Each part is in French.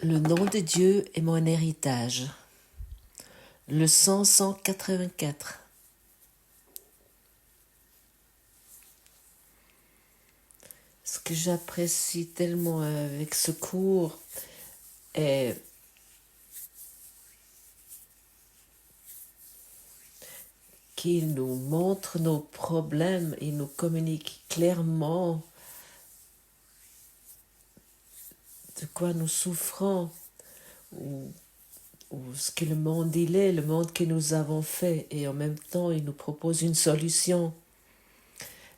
Le nom de Dieu est mon héritage. Leçon 184. Ce que j'apprécie tellement avec ce cours est qu'il nous montre nos problèmes, il nous communique clairement de quoi nous souffrons ou ce que le monde il est, le monde que nous avons fait, et en même temps il nous propose une solution.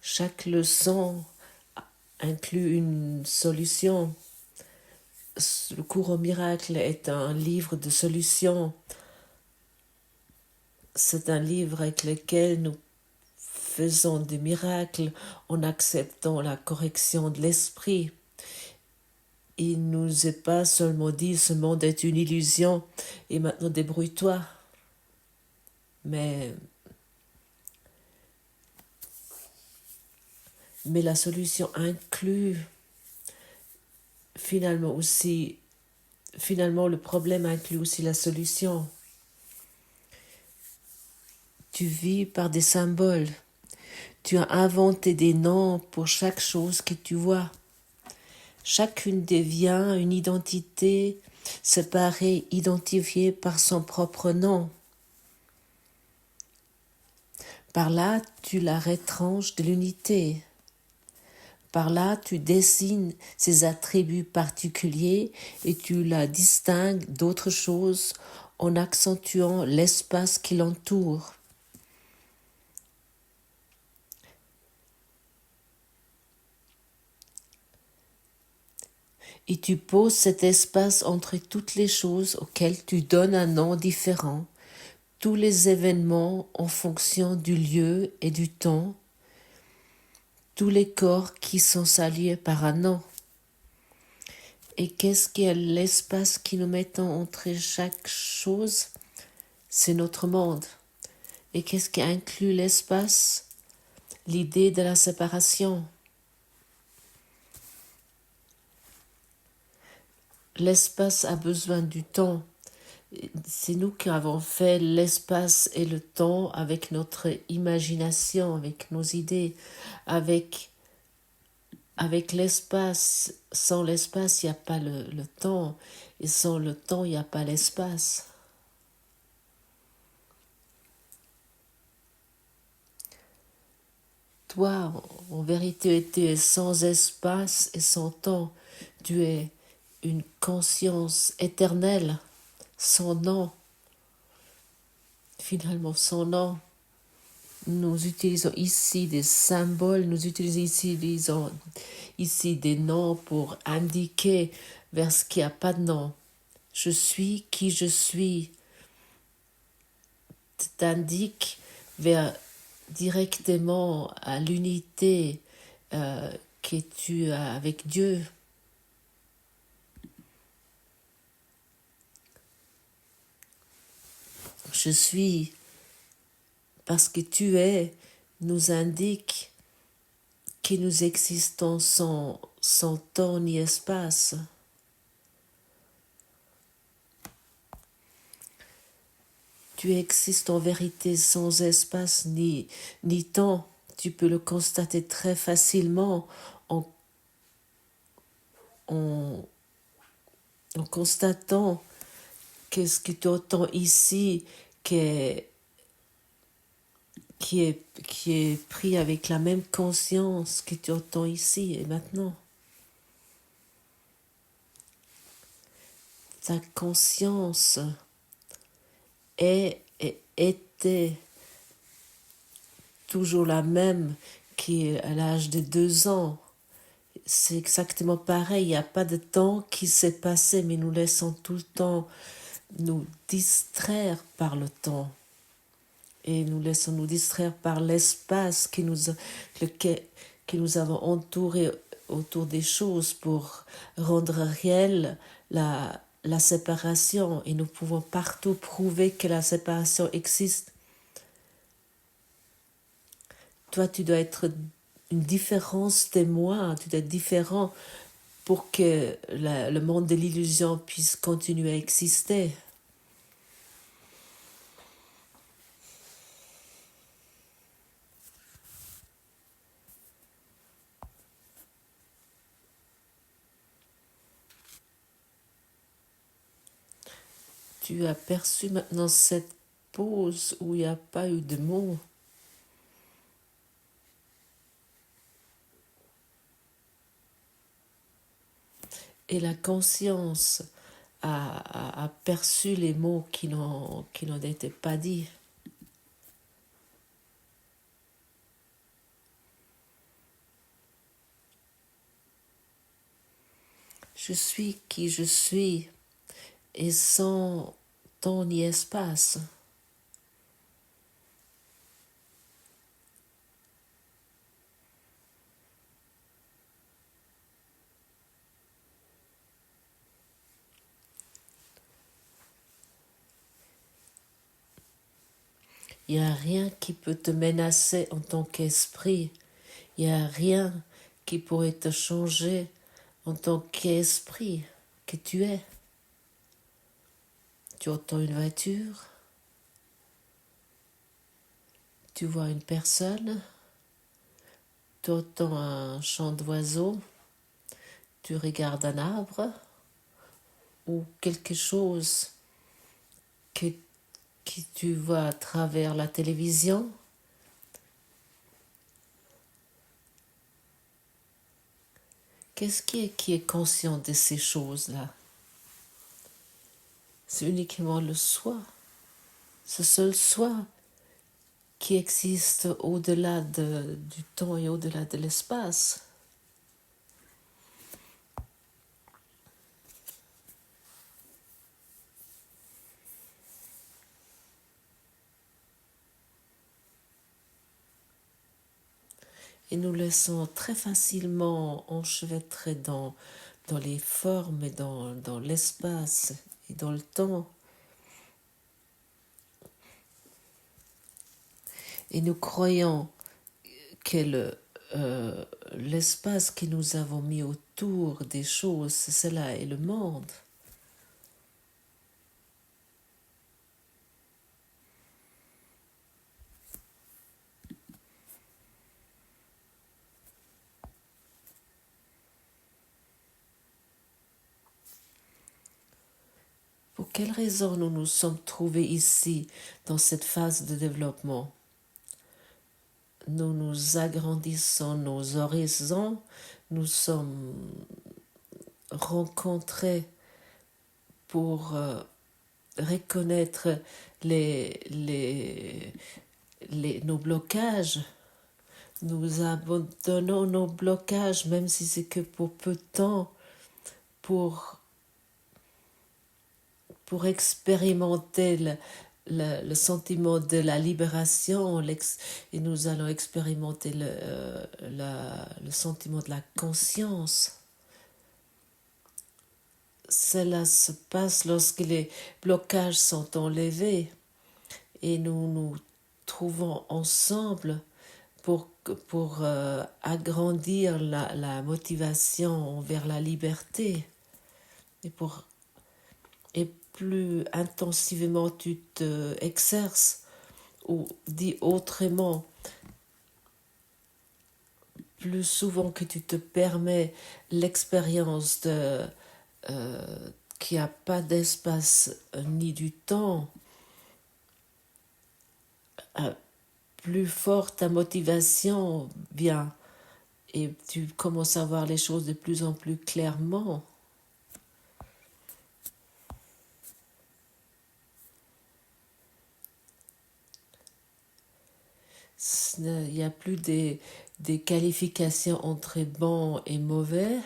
Chaque leçon inclut une solution. Le cours au miracle est un livre de solutions. C'est un livre avec lequel nous faisons des miracles en acceptant la correction de l'esprit. Il ne nous est pas seulement dit ce monde est une illusion et maintenant débrouille-toi. Mais la solution inclut finalement le problème inclut aussi la solution. Tu vis par des symboles. Tu as inventé des noms pour chaque chose que tu vois. Chacune devient une identité séparée, identifiée par son propre nom. Par là, tu la retranches de l'unité. Par là, tu dessines ses attributs particuliers et tu la distingues d'autres choses en accentuant l'espace qui l'entoure. Et tu poses cet espace entre toutes les choses auxquelles tu donnes un nom différent, tous les événements en fonction du lieu et du temps, tous les corps qui sont salués par un nom. Et qu'est-ce qui est l'espace qui nous mettons entre chaque chose? C'est notre monde. Et qu'est-ce qui inclut l'espace? L'idée de la séparation. L'espace a besoin du temps. C'est nous qui avons fait l'espace et le temps avec notre imagination, avec nos idées, avec l'espace. Sans l'espace, il n'y a pas le temps. Et sans le temps, il n'y a pas l'espace. Toi, en vérité, tu es sans espace et sans temps. Tu es une conscience éternelle, sans nom. Finalement, sans nom. Nous utilisons ici des symboles, nous utilisons ici des noms pour indiquer vers ce qui n'a pas de nom. Je suis qui je suis. T'indique vers directement à l'unité que tu as avec Dieu. Je suis parce que tu es nous indique que nous existons sans temps ni espace. Tu existes en vérité sans espace ni temps. Tu peux le constater très facilement en constatant que ce que tu entends ici qui est pris avec la même conscience que tu entends ici et maintenant. Ta conscience est et était toujours la même qu'à l'âge de 2 ans. C'est exactement pareil, il n'y a pas de temps qui s'est passé, mais nous laissons tout le temps nous distraire par le temps. Et nous laissons nous distraire par l'espace que nous avons entouré autour des choses pour rendre réelle la séparation. Et nous pouvons partout prouver que la séparation existe. Toi, tu dois être une différence de moi, tu dois être différent pour que le monde de l'illusion puisse continuer à exister. Tu as perçu maintenant cette pause où il n'y a pas eu de mots. Et la conscience a perçu les mots qui n'en étaient pas dits. Je suis qui je suis et sans temps ni espace. Il n'y a rien qui peut te menacer en tant qu'esprit. Il n'y a rien qui pourrait te changer en tant qu'esprit que tu es. Tu entends une voiture, tu vois une personne, tu entends un chant d'oiseau, tu regardes un arbre ou quelque chose que tu vois à travers la télévision. Qu'est-ce qui est conscient de ces choses-là? C'est uniquement le soi, ce seul soi qui existe au-delà du temps et au-delà de l'espace. Et nous laissons très facilement enchevêtrer dans les formes et dans l'espace et dans le temps. Et nous croyons que l'espace que nous avons mis autour des choses, cela est le monde. Pour quelle raison nous nous sommes trouvés ici, dans cette phase de développement? Nous nous agrandissons nos horizons, nous sommes rencontrés pour reconnaître nos blocages. Nous abandonnons nos blocages, même si c'est que pour peu de temps, pour expérimenter le sentiment de la libération, et nous allons expérimenter le sentiment de la conscience. Cela se passe lorsque les blocages sont enlevés et nous nous trouvons ensemble pour agrandir la motivation vers la liberté et plus intensivement tu te exerces, ou dit autrement, plus souvent que tu te permets l'expérience qu'il n'y a pas d'espace ni du temps, plus forte ta motivation vient et tu commences à voir les choses de plus en plus clairement. Il n'y a plus des qualifications entre bon et mauvais,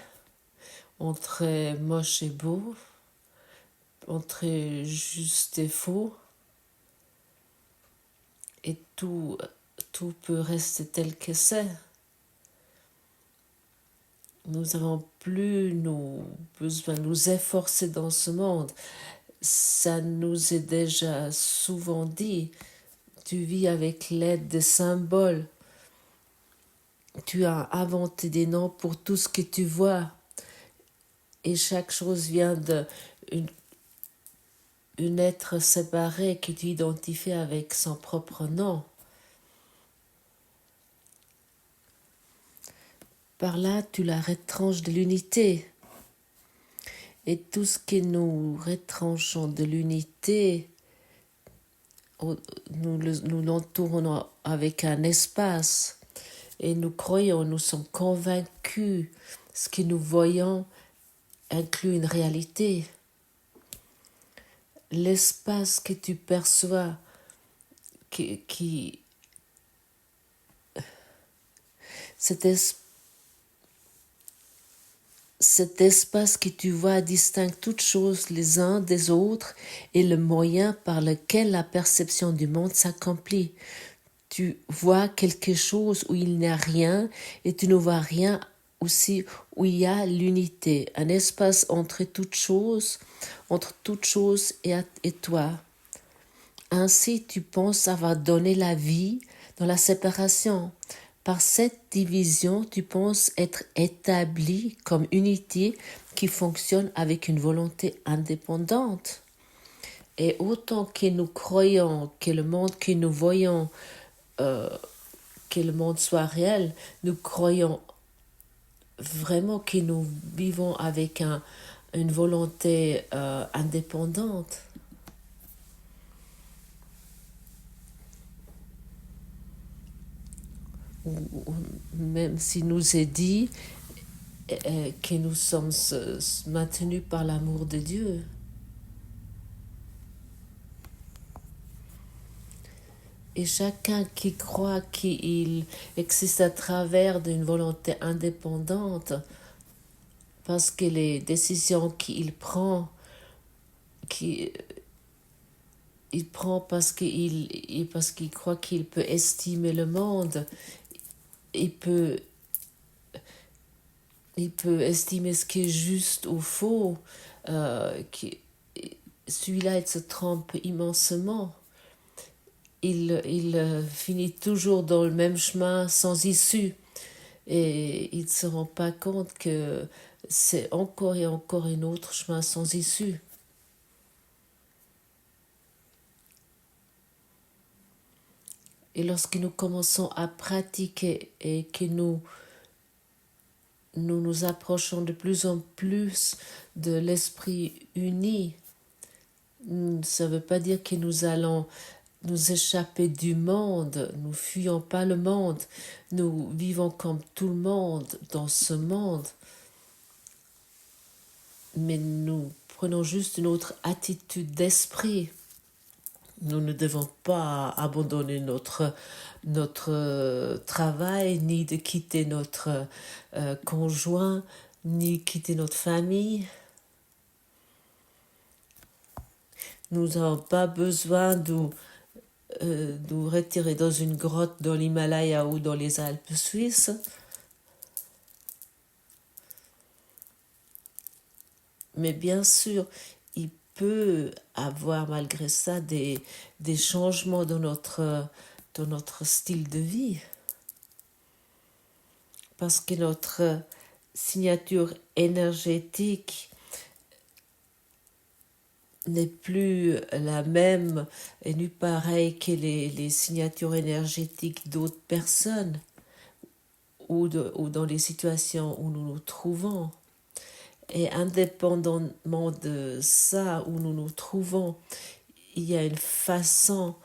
entre moche et beau, entre juste et faux, et tout peut rester tel que c'est. Nous n'avons plus besoin de nous efforcer dans ce monde. Ça nous est déjà souvent dit. Tu vis avec l'aide des symboles. Tu as inventé des noms pour tout ce que tu vois. Et chaque chose vient d'un être séparé qui tu identifies avec son propre nom. Par là, tu la retranches de l'unité. Et tout ce que nous retranchons de l'unité, nous l'entourons avec un espace. Et nous croyons, nous sommes convaincus, ce que nous voyons inclut une réalité. L'espace que tu perçois, cet espace que tu vois distingue toutes choses les uns des autres et le moyen par lequel la perception du monde s'accomplit. Tu vois quelque chose où il n'y a rien et tu ne vois rien aussi où il y a l'unité, un espace entre toutes choses et toi. Ainsi, tu penses avoir donné la vie dans la séparation. Par cette division, tu penses être établi comme unité qui fonctionne avec une volonté indépendante. Et autant que nous croyons que le monde que nous voyons, que le monde soit réel, nous croyons vraiment que nous vivons avec une volonté indépendante. Même si nous est dit que nous sommes maintenus par l'amour de Dieu. Et chacun qui croit qu'il existe à travers d'une volonté indépendante, parce que les décisions qu'il prend, il prend parce qu'il croit qu'il peut estimer le monde, il peut estimer ce qui est juste ou faux. Celui-là, il se trompe immensement. Il finit toujours dans le même chemin sans issue. Et il ne se rend pas compte que c'est encore et encore un autre chemin sans issue. Et lorsque nous commençons à pratiquer et que nous nous approchons de plus en plus de l'esprit uni, ça ne veut pas dire que nous allons nous échapper du monde, nous fuyons pas le monde, nous vivons comme tout le monde dans ce monde, mais nous prenons juste une autre attitude d'esprit. Nous ne devons pas abandonner notre travail, ni de quitter notre conjoint, ni quitter notre famille. Nous n'avons pas besoin de nous retirer dans une grotte dans l'Himalaya ou dans les Alpes suisses. Mais bien sûr, il peut avoir malgré ça des changements dans notre style de vie. Parce que notre signature énergétique n'est plus la même et n'est pareille que les signatures énergétiques d'autres personnes ou dans les situations où nous nous trouvons. Et indépendamment de ça, où nous nous trouvons, il y a une façon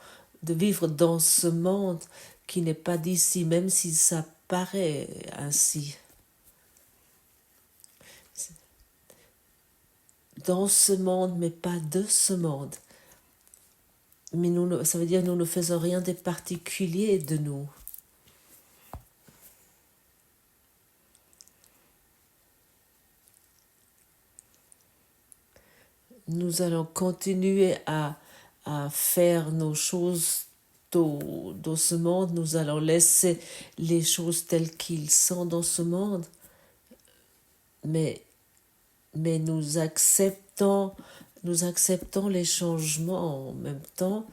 de vivre dans ce monde qui n'est pas d'ici, même si ça paraît ainsi. Dans ce monde, mais pas de ce monde. Mais ça veut dire que nous ne faisons rien de particulier de nous. Nous allons continuer à faire nos choses dans ce monde. Nous allons laisser les choses telles qu'ils sont dans ce monde. Mais nous acceptons les changements en même temps.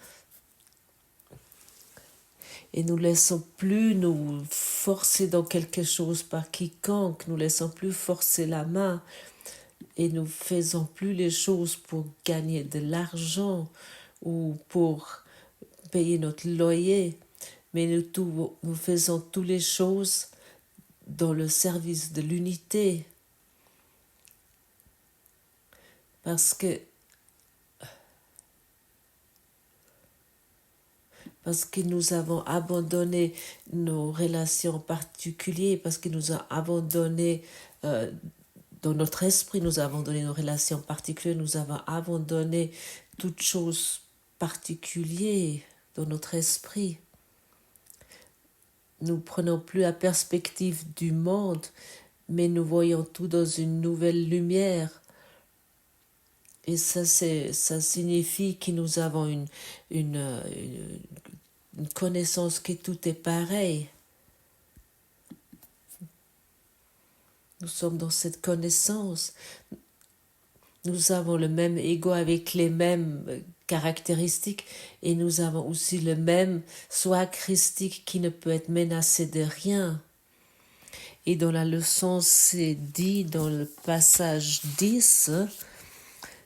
Et nous ne laissons plus nous forcer dans quelque chose par quiconque. Nous ne laissons plus forcer la main. et nous faisons plus les choses pour gagner de l'argent ou pour payer notre loyer, mais nous faisons toutes les choses dans le service de l'unité. Parce que nous avons abandonné nos relations particulières, parce que nous avons abandonné, dans notre esprit, nous avons abandonné nos relations particulières, nous avons abandonné toutes choses particulières dans notre esprit. Nous prenons plus la perspective du monde, mais nous voyons tout dans une nouvelle lumière. Et ça signifie que nous avons une connaissance que tout est pareil. Nous sommes dans cette connaissance. Nous avons le même ego avec les mêmes caractéristiques et nous avons aussi le même soi christique qui ne peut être menacé de rien. Et dans la leçon, c'est dit dans le passage 10,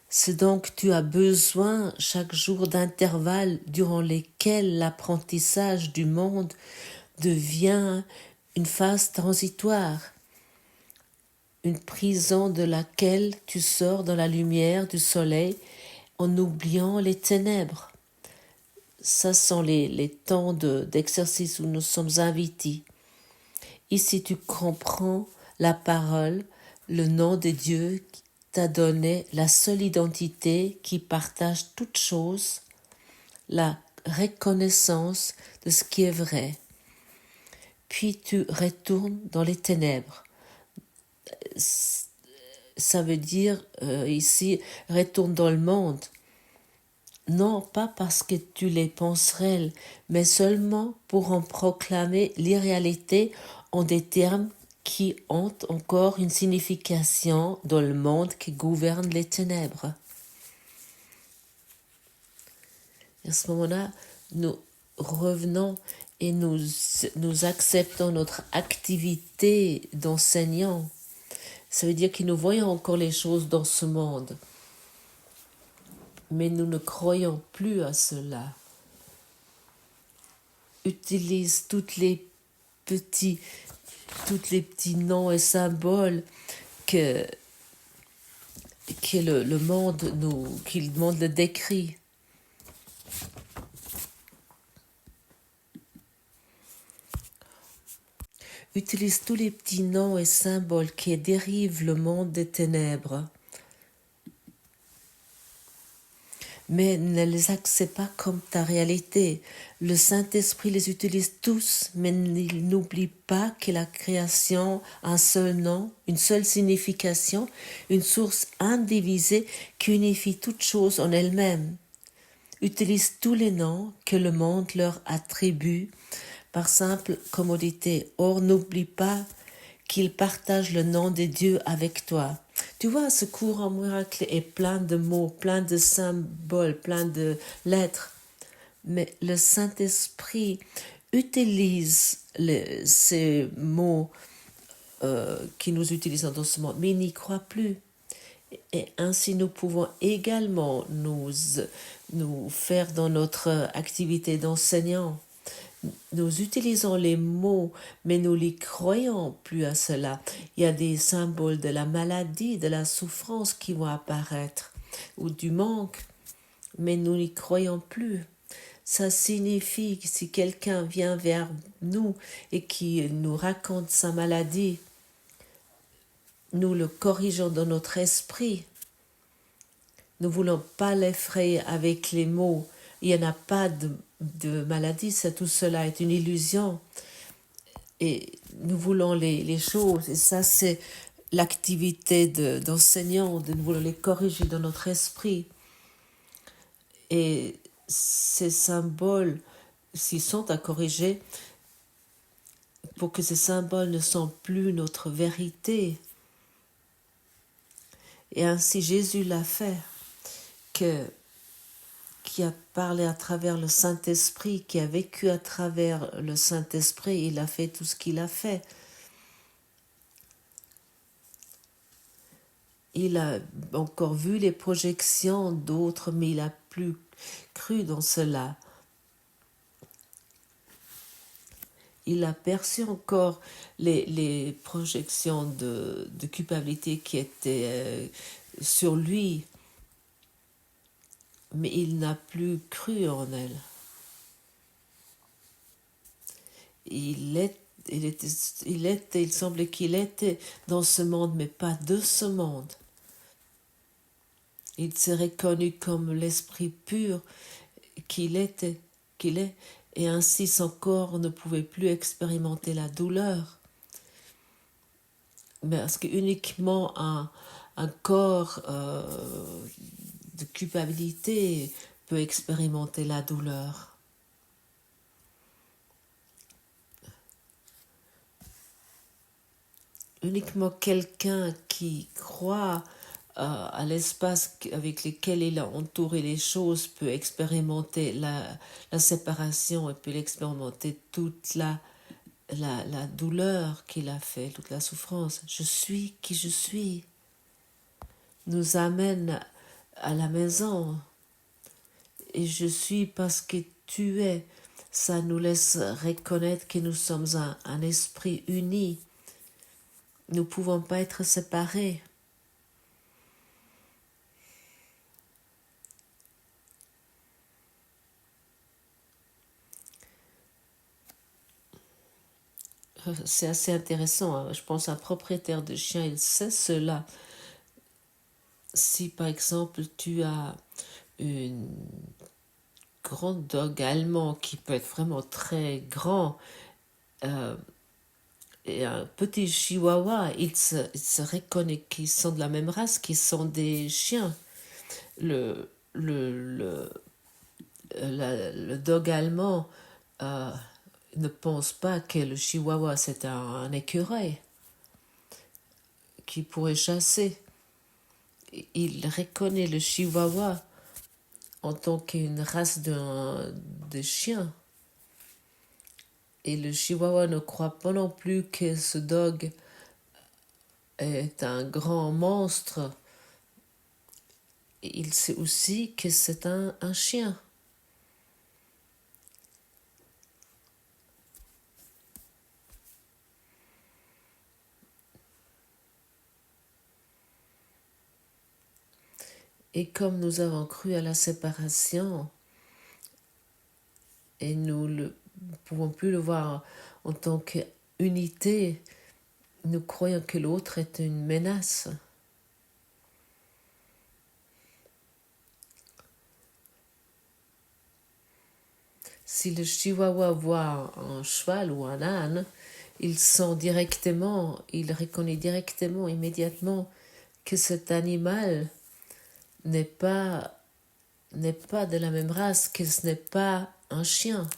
c'est donc tu as besoin chaque jour d'intervalles durant lesquels l'apprentissage du monde devient une phase transitoire, une prison de laquelle tu sors dans la lumière du soleil en oubliant les ténèbres. Ça sont les temps d'exercice où nous sommes invités. Ici tu comprends la parole, le nom de Dieu qui t'a donné la seule identité qui partage toutes choses, la reconnaissance de ce qui est vrai. Puis tu retournes dans les ténèbres. Ça veut dire ici, retourne dans le monde. Non, pas parce que tu les penserais, mais seulement pour en proclamer l'irréalité en des termes qui ont encore une signification dans le monde qui gouverne les ténèbres. À ce moment-là, nous revenons et nous acceptons notre activité d'enseignant. Ça veut dire que nous voyons encore les choses dans ce monde, mais nous ne croyons plus à cela. Utilise tous les petits noms et symboles que le monde le décrit. Utilise tous les petits noms et symboles qui dérivent le monde des ténèbres. Mais ne les accepte pas comme ta réalité. Le Saint-Esprit les utilise tous, mais il n'oublie pas que la création a un seul nom, une seule signification, une source indivisée qui unifie toutes choses en elle-même. Utilise tous les noms que le monde leur attribue par simple commodité. Or, n'oublie pas qu'il partage le nom de Dieu avec toi. Tu vois, ce cours en miracle est plein de mots, plein de symboles, plein de lettres. Mais le Saint-Esprit utilise ces mots qui nous utilisons dans ce monde, mais il n'y croit plus. Et ainsi, nous pouvons également nous faire dans notre activité d'enseignant. Nous utilisons les mots, mais nous ne croyons plus à cela. Il y a des symboles de la maladie, de la souffrance qui vont apparaître, ou du manque, mais nous n'y croyons plus. Ça signifie que si quelqu'un vient vers nous et qui nous raconte sa maladie, nous le corrigeons dans notre esprit. Nous ne voulons pas l'effrayer avec les mots. Il n'y en a pas de maladie, tout cela est une illusion. Et nous voulons les choses, et ça c'est l'activité d'enseignant, nous voulons les corriger dans notre esprit. Et ces symboles, s'ils sont à corriger, pour que ces symboles ne sont plus notre vérité. Et ainsi Jésus l'a fait, qui a parlé à travers le Saint-Esprit, qui a vécu à travers le Saint-Esprit, il a fait tout ce qu'il a fait. il a encore vu les projections d'autres, mais il a plus cru dans cela. Il a perçu encore les projections de culpabilité qui étaient sur lui, mais il n'a plus cru en elle. Il semblait qu'il était dans ce monde, mais pas de ce monde. Il s'est reconnu comme l'esprit pur qu'il est, et ainsi son corps ne pouvait plus expérimenter la douleur. Mais parce qu'uniquement un corps de culpabilité peut expérimenter la douleur. Uniquement quelqu'un qui croit à l'espace avec lequel il a entouré les choses peut expérimenter la séparation et peut expérimenter toute la douleur qu'il a fait, toute la souffrance. Je suis qui je suis nous amène à la maison. Et je suis parce que tu es. Ça nous laisse reconnaître que nous sommes un esprit uni. Nous ne pouvons pas être séparés. C'est assez intéressant. Hein. Je pense qu'un propriétaire de chien, il sait cela. Si par exemple tu as une grande dog allemand qui peut être vraiment très grand et un petit chihuahua, il se reconnaît qu'ils sont de la même race, qu'ils sont des chiens. Le dog allemand ne pense pas que le chihuahua c'est un écureuil qui pourrait chasser. Il reconnaît le chihuahua en tant qu'une race de chien. Et le chihuahua ne croit pas non plus que ce dog est un grand monstre. Et il sait aussi que c'est un chien. Et comme nous avons cru à la séparation, et nous ne pouvons plus le voir en tant qu'unité, nous croyons que l'autre est une menace. Si le chihuahua voit un cheval ou un âne, il reconnaît directement, immédiatement, que cet animal n'est pas de la même race, que ce n'est pas un chien.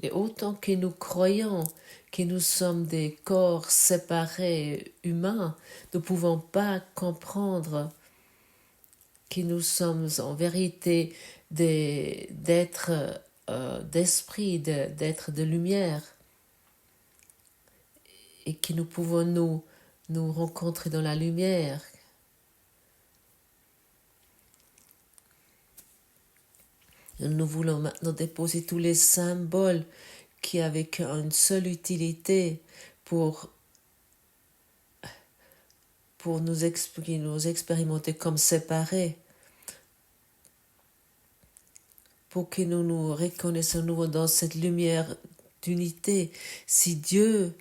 Et autant que nous croyons que nous sommes des corps séparés humains, nous ne pouvons pas comprendre que nous sommes en vérité d'êtres d'esprit, d'êtres de lumière, et que nous pouvons nous rencontrer dans la lumière. Nous voulons maintenant déposer tous les symboles qui avec une seule utilité pour nous expliquer, nous expérimenter comme séparés, pour que nous nous reconnaissions nouveau dans cette lumière d'unité. Si Dieu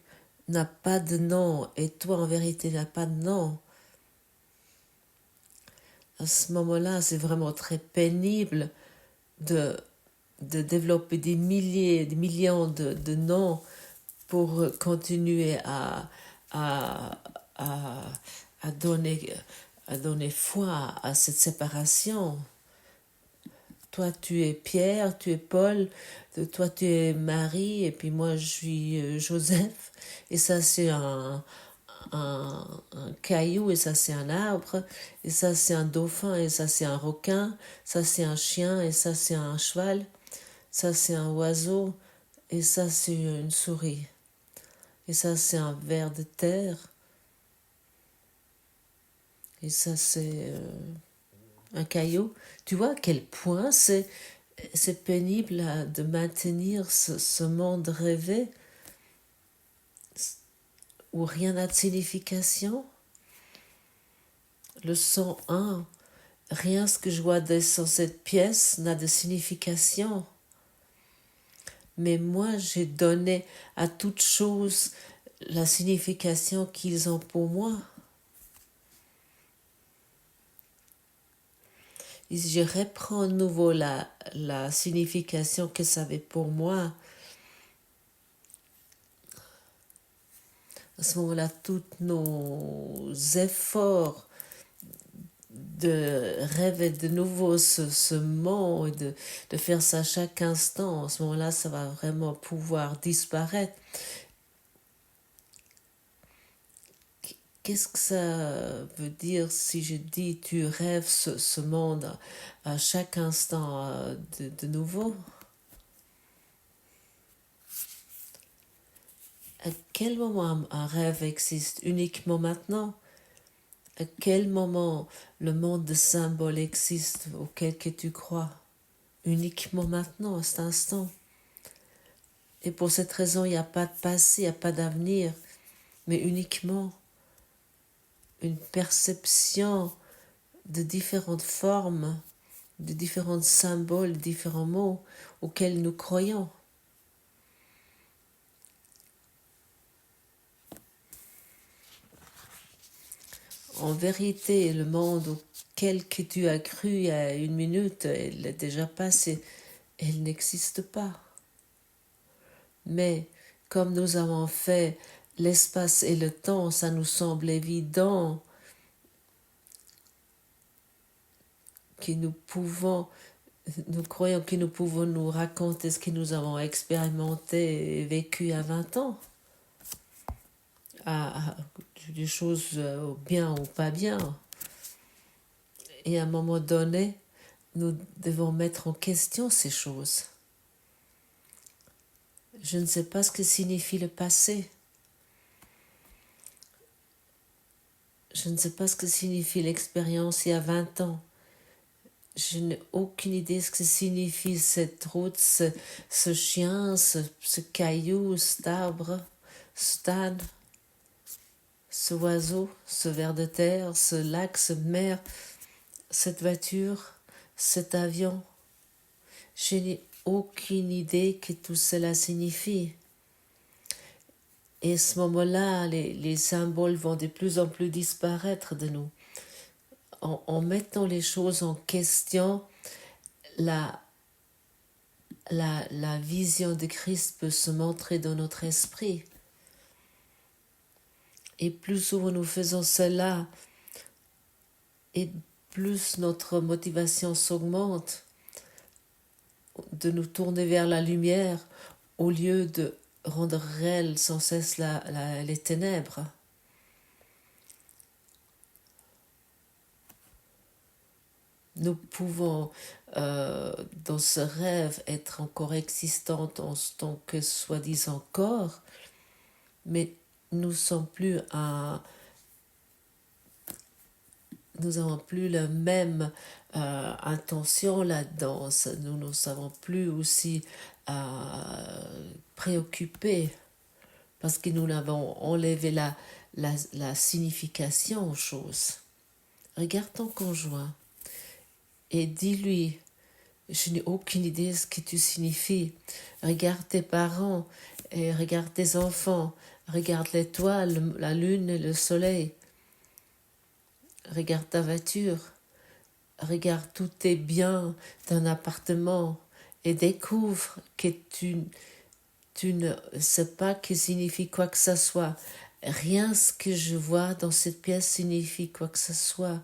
n'a pas de nom et toi en vérité n'as pas de nom, à ce moment-là c'est vraiment très pénible de développer des millions de noms pour continuer à donner foi à cette séparation. Toi, tu es Pierre, tu es Paul, toi, tu es Marie, et puis moi, je suis Joseph. Et ça, c'est un caillou, et ça, c'est un arbre, et ça, c'est un dauphin, et ça, c'est un requin, ça, c'est un chien, et ça, c'est un cheval, ça, c'est un oiseau, et ça, c'est une souris. Et ça, c'est un ver de terre. Et ça, c'est un caillou. Tu vois à quel point c'est pénible de maintenir ce monde rêvé où rien n'a de signification. Le 101, rien ce que je vois dans cette pièce n'a de signification. Mais moi, j'ai donné à toute chose la signification qu'ils ont pour moi. Et si je reprends à nouveau la signification que ça avait pour moi, à ce moment-là, tous nos efforts de rêver de nouveau ce monde, de faire ça chaque instant, à ce moment-là, ça va vraiment pouvoir disparaître. Qu'est-ce que ça veut dire si je dis tu rêves ce monde à chaque instant de nouveau? À quel moment un rêve existe? Uniquement maintenant? À quel moment le monde de symboles existe auquel que tu crois? Uniquement maintenant, à cet instant. Et pour cette raison, il n'y a pas de passé, il n'y a pas d'avenir, mais uniquement une perception de différentes formes, de différents symboles, de différents mots auxquels nous croyons. En vérité, le monde auquel que tu as cru il y a une minute, il est déjà passé. Il n'existe pas. Mais comme nous avons fait l'espace et le temps, ça nous semble évident que nous croyons que nous pouvons nous raconter ce que nous avons expérimenté et vécu à 20 ans. Des choses bien ou pas bien. Et à un moment donné, nous devons mettre en question ces choses. Je ne sais pas ce que signifie le passé. Je ne sais pas ce que signifie l'expérience il y a 20 ans. Je n'ai aucune idée de ce que signifie cette route, ce chien, ce caillou, cet arbre, cet âne, ce oiseau, ce ver de terre, ce lac, cette mer, cette voiture, cet avion. Je n'ai aucune idée que tout cela signifie. Et à ce moment-là, les symboles vont de plus en plus disparaître de nous. En mettant les choses en question, la vision de Christ peut se montrer dans notre esprit. Et plus souvent nous faisons cela, et plus notre motivation s'augmente de nous tourner vers la lumière au lieu de rendre réelles sans cesse les ténèbres. Nous pouvons, dans ce rêve, être encore existantes en tant que soi-disant corps, mais nous n'avons plus la même intention là-dedans. Nous ne savons plus aussi préoccupés parce que nous avons enlevé la signification aux choses. Regarde ton conjoint et dis-lui, je n'ai aucune idée de ce que tu signifies. Regarde tes parents et regarde tes enfants. Regarde l'étoile, la lune et le soleil. Regarde ta voiture. Regarde tous tes biens d'un appartement et découvre que tu ne sais pas que signifie quoi que ce soit. Rien ce que je vois dans cette pièce signifie quoi que ce soit.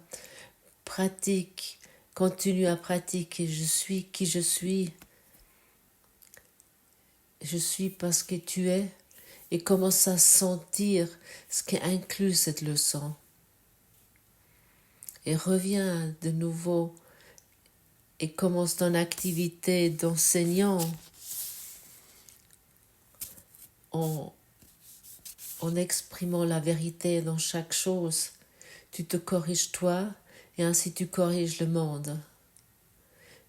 Pratique. Continue à pratiquer. Je suis qui je suis. Je suis parce que tu es. Et commence à sentir ce qui inclut cette leçon. Et reviens de nouveau et commence ton activité d'enseignant en en exprimant la vérité dans chaque chose, tu te corriges toi et ainsi tu corriges le monde.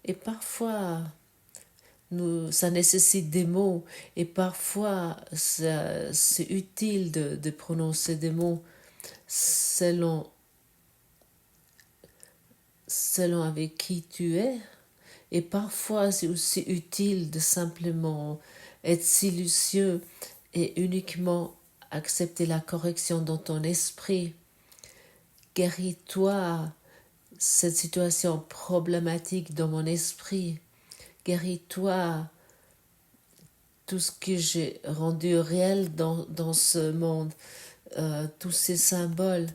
Et parfois, ça nécessite des mots et parfois c'est utile de prononcer des mots selon avec qui tu es. Et parfois c'est aussi utile de simplement être silencieux et uniquement accepter la correction dans ton esprit. Guéris-toi cette situation problématique dans mon esprit. Guéris-toi tout ce que j'ai rendu réel dans ce monde, tous ces symboles,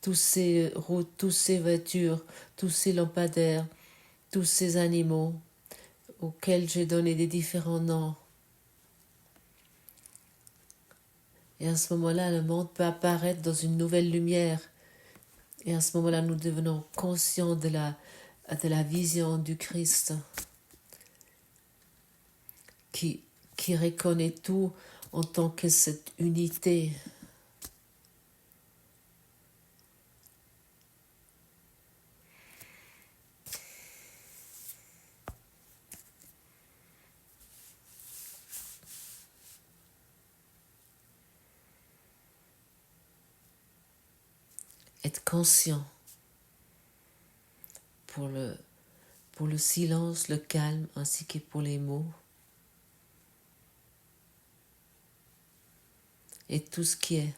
tous ces routes, toutes ces voitures, tous ces lampadaires, tous ces animaux auxquels j'ai donné des différents noms. Et à ce moment-là, le monde peut apparaître dans une nouvelle lumière. Et à ce moment-là, nous devenons conscients de la vision du Christ qui reconnaît tout en tant que cette unité. Être conscient pour le silence, le calme, ainsi que pour les mots. Et tout ce qui est